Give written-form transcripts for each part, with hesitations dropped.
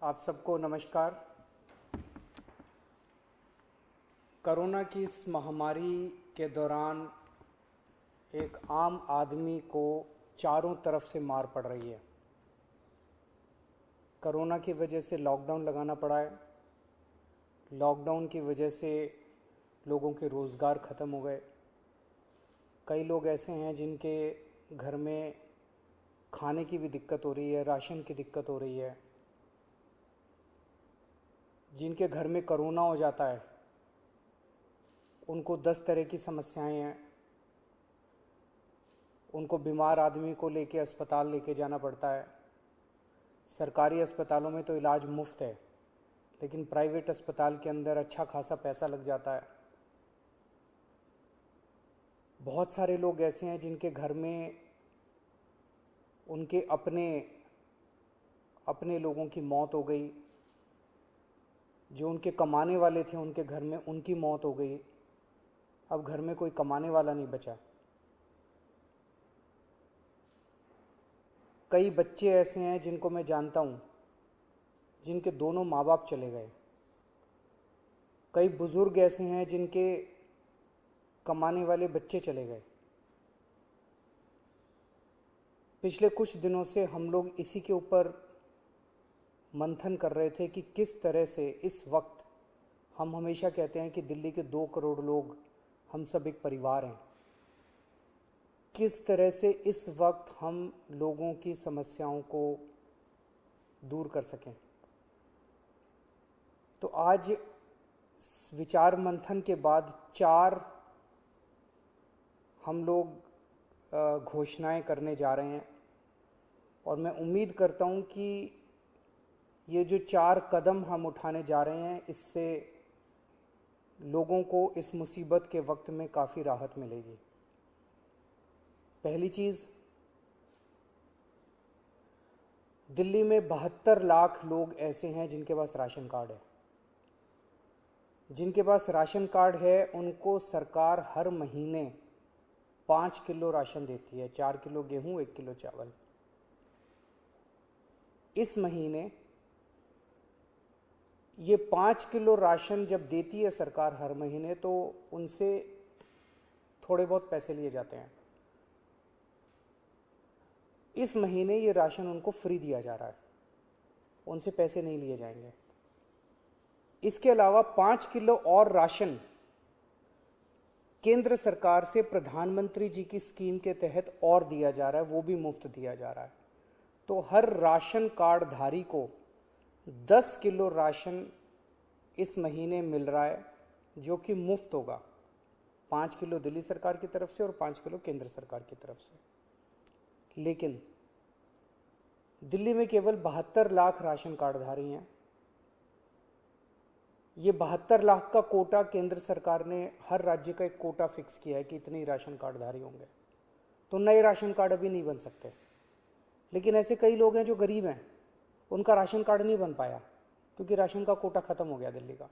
आप सबको नमस्कार। कोरोना की इस महामारी के दौरान एक आम आदमी को चारों तरफ से मार पड़ रही है। कोरोना की वजह से लॉकडाउन लगाना पड़ा है। लॉकडाउन की वजह से लोगों के रोज़गार ख़त्म हो गए। कई लोग ऐसे हैं जिनके घर में खाने की भी दिक्कत हो रही है, राशन की दिक्कत हो रही है। जिनके घर में कोरोना हो जाता है उनको 10 तरह की समस्याएं हैं। उनको बीमार आदमी को लेके अस्पताल लेके जाना पड़ता है। सरकारी अस्पतालों में तो इलाज मुफ्त है, लेकिन प्राइवेट अस्पताल के अंदर अच्छा खासा पैसा लग जाता है। बहुत सारे लोग ऐसे हैं जिनके घर में उनके अपने लोगों की मौत हो गई। जो उनके कमाने वाले थे उनके घर में उनकी मौत हो गई। अब घर में कोई कमाने वाला नहीं बचा। कई बच्चे ऐसे हैं जिनको मैं जानता हूँ जिनके दोनों माँ बाप चले गए। कई बुजुर्ग ऐसे हैं जिनके कमाने वाले बच्चे चले गए। पिछले कुछ दिनों से हम लोग इसी के ऊपर मंथन कर रहे थे कि किस तरह से इस वक्त, हम हमेशा कहते हैं कि दिल्ली के 2 करोड़ लोग हम सब एक परिवार हैं, किस तरह से इस वक्त हम लोगों की समस्याओं को दूर कर सकें। तो आज विचार मंथन के बाद 4 हम लोग घोषणाएं करने जा रहे हैं, और मैं उम्मीद करता हूं कि ये जो 4 कदम हम उठाने जा रहे हैं इससे लोगों को इस मुसीबत के वक्त में काफ़ी राहत मिलेगी। पहली चीज़, दिल्ली में 72 लाख लोग ऐसे हैं जिनके पास राशन कार्ड है। जिनके पास राशन कार्ड है उनको सरकार हर महीने 5 किलो राशन देती है, 4 किलो गेहूं, 1 किलो चावल। इस महीने ये 5 किलो राशन जब देती है सरकार हर महीने, तो उनसे थोड़े बहुत पैसे लिए जाते हैं। इस महीने ये राशन उनको फ्री दिया जा रहा है, उनसे पैसे नहीं लिए जाएंगे। इसके अलावा 5 किलो और राशन केंद्र सरकार से प्रधानमंत्री जी की स्कीम के तहत और दिया जा रहा है, वो भी मुफ्त दिया जा रहा है। तो हर राशन कार्ड धारी को 10 किलो राशन इस महीने मिल रहा है, जो कि मुफ्त होगा। 5 किलो दिल्ली सरकार की तरफ से और 5 किलो केंद्र सरकार की तरफ से। लेकिन दिल्ली में केवल 72 लाख राशन कार्डधारी हैं। ये 72 लाख का कोटा केंद्र सरकार ने, हर राज्य का एक कोटा फिक्स किया है कि इतने राशन कार्डधारी होंगे। तो नए राशन कार्ड अभी नहीं बन सकते। लेकिन ऐसे कई लोग हैं जो गरीब हैं, उनका राशन कार्ड नहीं बन पाया क्योंकि राशन का कोटा ख़त्म हो गया दिल्ली का।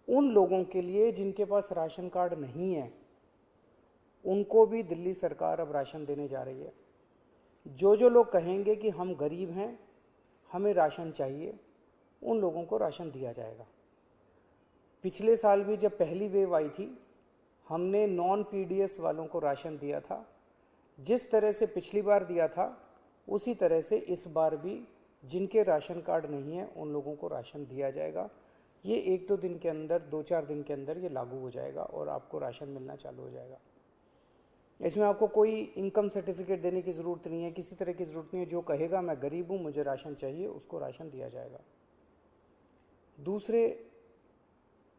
उन लोगों के लिए जिनके पास राशन कार्ड नहीं है, उनको भी दिल्ली सरकार अब राशन देने जा रही है। जो लोग कहेंगे कि हम गरीब हैं, हमें राशन चाहिए, उन लोगों को राशन दिया जाएगा। पिछले साल भी जब पहली वेव आई थी, हमने नॉन पीडीएस वालों को राशन दिया था। जिस तरह से पिछली बार दिया था उसी तरह से इस बार भी जिनके राशन कार्ड नहीं है उन लोगों को राशन दिया जाएगा। ये 1-2 दिन के अंदर, 2-4 दिन के अंदर ये लागू हो जाएगा और आपको राशन मिलना चालू हो जाएगा। इसमें आपको कोई इनकम सर्टिफिकेट देने की ज़रूरत नहीं है, किसी तरह की ज़रूरत नहीं है। जो कहेगा मैं गरीब हूँ, मुझे राशन चाहिए, उसको राशन दिया जाएगा। दूसरे,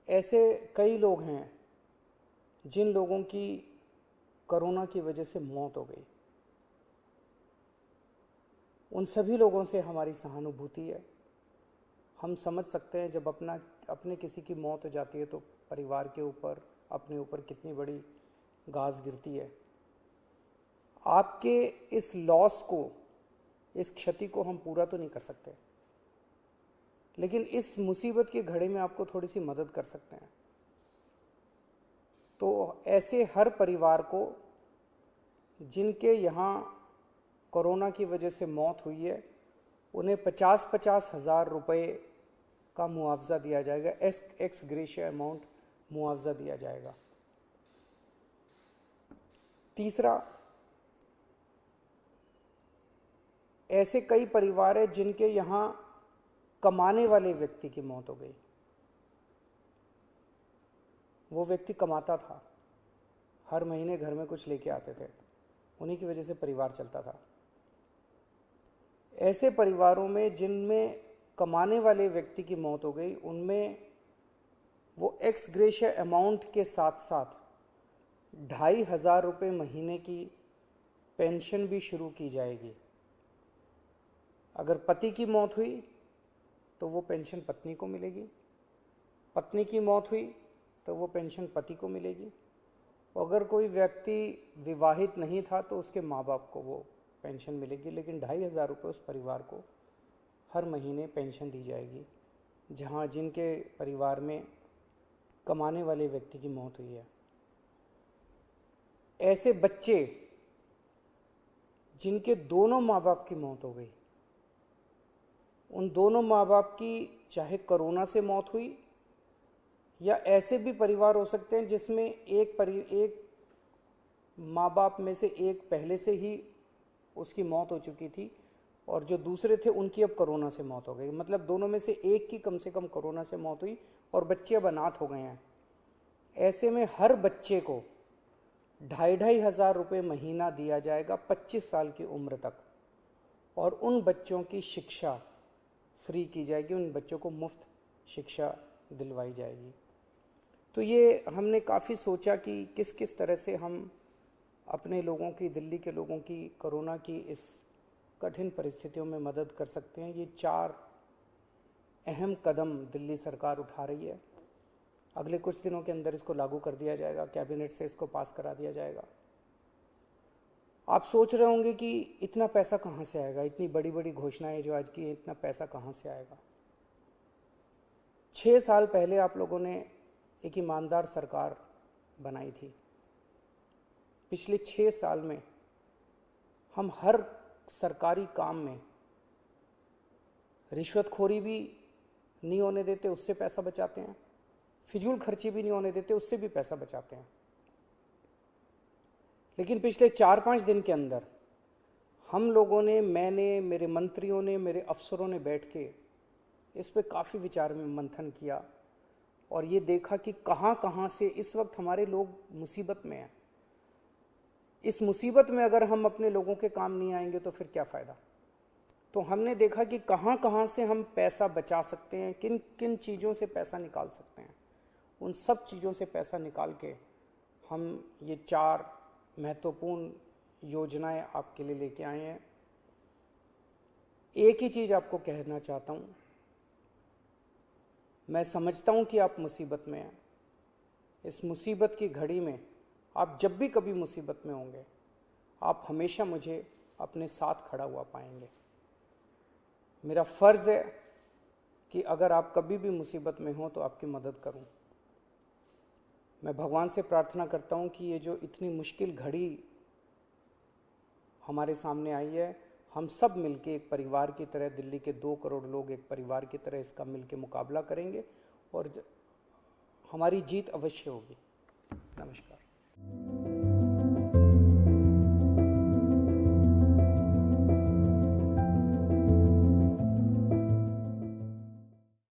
ऐसे कई लोग हैं जिन लोगों की कोरोना की वजह से मौत हो गई। उन सभी लोगों से हमारी सहानुभूति है। हम समझ सकते हैं जब अपने किसी की मौत हो जाती है तो परिवार के ऊपर, अपने ऊपर कितनी बड़ी गाज गिरती है। आपके इस लॉस को, इस क्षति को हम पूरा तो नहीं कर सकते, लेकिन इस मुसीबत की घड़ी में आपको थोड़ी सी मदद कर सकते हैं। तो ऐसे हर परिवार को जिनके यहाँ कोरोना की वजह से मौत हुई है, उन्हें 50-50 हज़ार रुपये का मुआवजा दिया जाएगा, एक्स ग्रेशिया अमाउंट मुआवजा दिया जाएगा। तीसरा, ऐसे कई परिवार हैं जिनके यहाँ कमाने वाले व्यक्ति की मौत हो गई। वो व्यक्ति कमाता था, हर महीने घर में कुछ लेके आते थे, उन्हीं की वजह से परिवार चलता था। ऐसे परिवारों में जिनमें कमाने वाले व्यक्ति की मौत हो गई, उनमें वो एक्स ग्रेशिया अमाउंट के साथ साथ 2,500 रुपये महीने की पेंशन भी शुरू की जाएगी। अगर पति की मौत हुई तो वो पेंशन पत्नी को मिलेगी, पत्नी की मौत हुई तो वो पेंशन पति को मिलेगी, अगर कोई व्यक्ति विवाहित नहीं था तो उसके माँ बाप को वो पेंशन मिलेगी। लेकिन 2,500 रुपये उस परिवार को हर महीने पेंशन दी जाएगी जहाँ जिनके परिवार में कमाने वाले व्यक्ति की मौत हुई है। ऐसे बच्चे जिनके दोनों माँ बाप की मौत हो गई, उन दोनों माँ बाप की चाहे कोरोना से मौत हुई, या ऐसे भी परिवार हो सकते हैं जिसमें एक माँ बाप में से एक पहले से ही उसकी मौत हो चुकी थी और जो दूसरे थे उनकी अब कोरोना से मौत हो गई। मतलब दोनों में से एक की कम से कम कोरोना से मौत हुई और बच्चे अब अनाथ हो गए हैं। ऐसे में हर बच्चे को 2,500 रुपये महीना दिया जाएगा 25 साल की उम्र तक, और उन बच्चों की शिक्षा फ्री की जाएगी, उन बच्चों को मुफ्त शिक्षा दिलवाई जाएगी। तो ये हमने काफ़ी सोचा कि किस किस तरह से हम अपने लोगों की, दिल्ली के लोगों की कोरोना की इस कठिन परिस्थितियों में मदद कर सकते हैं। ये 4 अहम कदम दिल्ली सरकार उठा रही है। अगले कुछ दिनों के अंदर इसको लागू कर दिया जाएगा, कैबिनेट से इसको पास करा दिया जाएगा। आप सोच रहे होंगे कि इतना पैसा कहाँ से आएगा, इतनी बड़ी बड़ी घोषणाएं जो आज की हैं, इतना पैसा कहाँ से आएगा। 6 साल पहले आप लोगों ने एक ईमानदार सरकार बनाई थी। पिछले 6 साल में हम हर सरकारी काम में रिश्वतखोरी भी नहीं होने देते, उससे पैसा बचाते हैं, फिजूल खर्ची भी नहीं होने देते, उससे भी पैसा बचाते हैं। लेकिन पिछले 4-5 दिन के अंदर हम लोगों ने, मैंने, मेरे मंत्रियों ने, मेरे अफसरों ने बैठ के इस पे काफ़ी विचार में मंथन किया और ये देखा कि कहाँ कहाँ से इस वक्त हमारे लोग मुसीबत में हैं। इस मुसीबत में अगर हम अपने लोगों के काम नहीं आएंगे तो फिर क्या फ़ायदा। तो हमने देखा कि कहाँ कहाँ से हम पैसा बचा सकते हैं, किन किन चीज़ों से पैसा निकाल सकते हैं। उन सब चीज़ों से पैसा निकाल के हम ये 4 महत्वपूर्ण योजनाएं आपके लिए लेके आए हैं। एक ही चीज़ आपको कहना चाहता हूँ, मैं समझता हूँ कि आप मुसीबत में हैं। इस मुसीबत की घड़ी में आप जब भी कभी मुसीबत में होंगे, आप हमेशा मुझे अपने साथ खड़ा हुआ पाएंगे। मेरा फ़र्ज़ है कि अगर आप कभी भी मुसीबत में हो तो आपकी मदद करूं। मैं भगवान से प्रार्थना करता हूं कि ये जो इतनी मुश्किल घड़ी हमारे सामने आई है, हम सब मिलके एक परिवार की तरह, दिल्ली के 2 करोड़ लोग एक परिवार की तरह इसका मिलके मुकाबला करेंगे और हमारी जीत अवश्य होगी। नमस्कार।